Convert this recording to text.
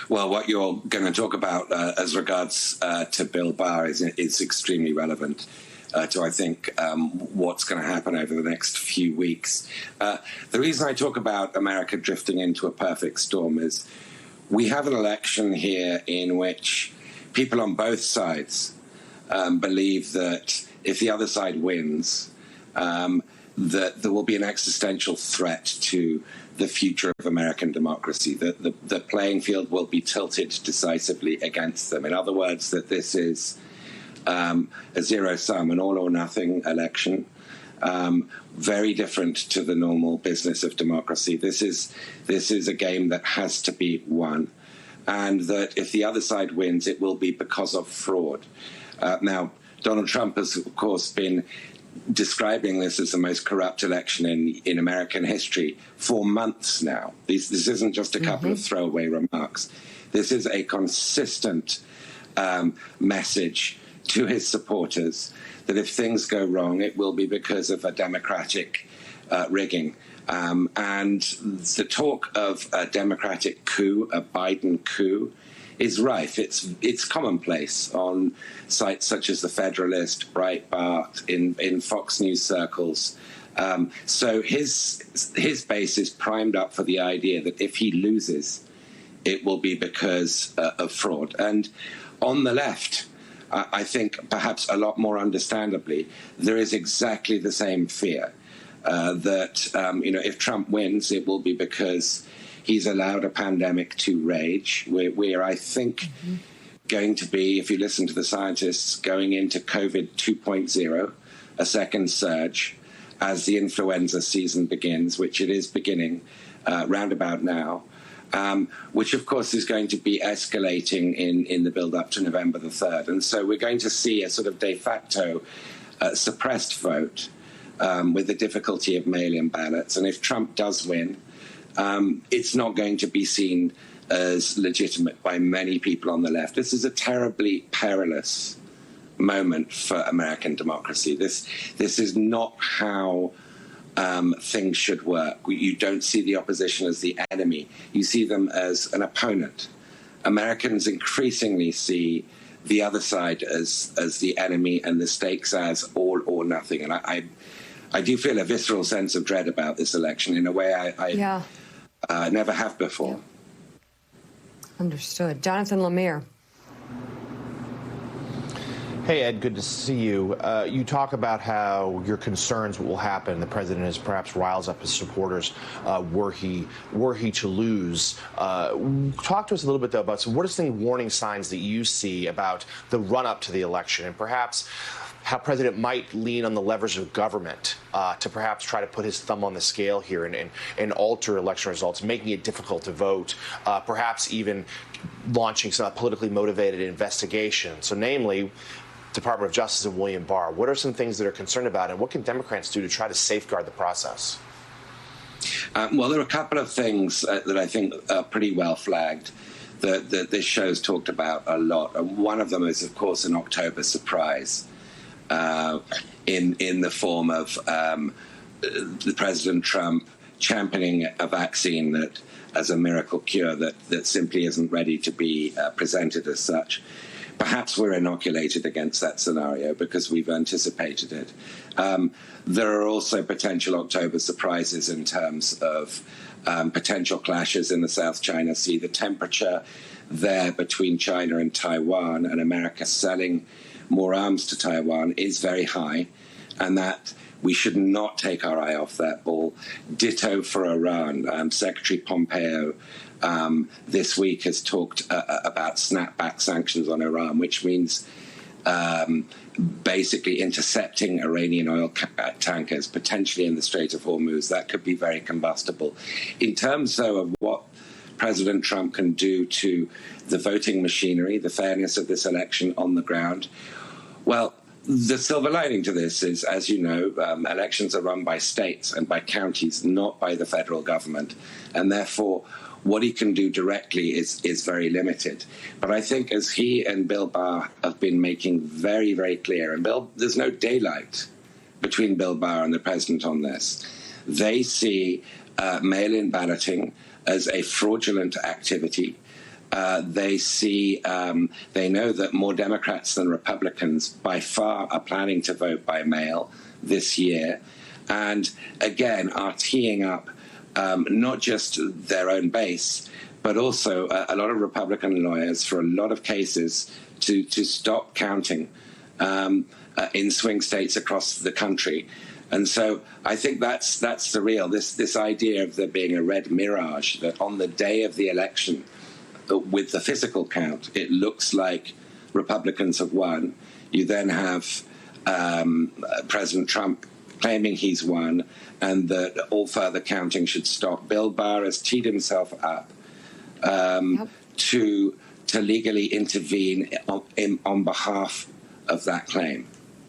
Well, what you're going to talk about as regards to Bill Barr is extremely relevant to, I think, what's going to happen over the next few weeks. The reason I talk about America drifting into a perfect storm is we have an election here in which people on both sides believe that if the other side wins, that there will be an existential threat to the future of American democracy, that the playing field will be tilted decisively against them. In other words, that this is a zero-sum, an all-or-nothing election, very different to the normal business of democracy. This is a game that has to be won, and that if the other side wins, it will be because of fraud. Now, Donald Trump has, of course, been describing this as the most corrupt election in American history for months now. This isn't just a couple of throwaway remarks. This is a consistent message to his supporters that if things go wrong, it will be because of a Democratic rigging. And the talk of a Democratic coup, a Biden coup, is rife. It's commonplace on sites such as The Federalist, Breitbart, in Fox News circles. So his base is primed up for the idea that if he loses, it will be because of fraud. And on the left, I think perhaps a lot more understandably, there is exactly the same fear that if Trump wins, it will be because he's allowed a pandemic to rage. We're I think, going to be, if you listen to the scientists, going into COVID 2.0, a second surge, as the influenza season begins, which it is beginning round about now, which, of course, is going to be escalating in the build-up to November the 3rd. And so we're going to see a sort of de facto suppressed vote with the difficulty of mail-in ballots. And if Trump does win, it's not going to be seen as legitimate by many people on the left. This is a terribly perilous moment for American democracy. This is not how things should work. You don't see the opposition as the enemy. You see them as an opponent. Americans increasingly see the other side as the enemy and the stakes as all or nothing. And I do feel a visceral sense of dread about this election in a way I never have before. Yeah. Understood. Jonathan Lemire. Hey, Ed, good to see you. You talk about how your concerns what will happen. The president has perhaps riles up his supporters were he to lose. Talk to us a little bit, though, about what are some warning signs that you see about the run-up to the election and perhaps how President might lean on the levers of government to perhaps try to put his thumb on the scale here and alter election results, making it difficult to vote, perhaps even launching some politically motivated investigation. So namely, Department of Justice and William Barr. What are some things that are concerned about, and what can Democrats do to try to safeguard the process? Well, there are a couple of things that I think are pretty well flagged that this show's talked about a lot. And one of them is, of course, an October surprise. In the form of President Trump championing a vaccine that as a miracle cure that simply isn't ready to be presented as such. Perhaps we're inoculated against that scenario because we've anticipated it. There are also potential October surprises in terms of potential clashes in the South China Sea. The temperature there between China and Taiwan and America selling more arms to Taiwan is very high, and that we should not take our eye off that ball. Ditto for Iran. Secretary Pompeo this week has talked about snapback sanctions on Iran, which means basically intercepting Iranian oil tankers, potentially in the Strait of Hormuz. That could be very combustible. In terms, though, of what President Trump can do to the voting machinery, the fairness of this election on the ground, well, the silver lining to this is, as you know, elections are run by states and by counties, not by the federal government. And therefore, what he can do directly is very limited. But I think as he and Bill Barr have been making very, very clear, and there's no daylight between Bill Barr and the president on this. They see mail-in balloting as a fraudulent activity. They know that more Democrats than Republicans by far are planning to vote by mail this year, and again are teeing up not just their own base, but also a lot of Republican lawyers for a lot of cases to stop counting in swing states across the country. And so I think that's the real, this idea of there being a red mirage, that on the day of the election, with the physical count, it looks like Republicans have won. You then have President Trump claiming he's won and that all further counting should stop. Bill Barr has teed himself up to legally intervene on behalf of that claim.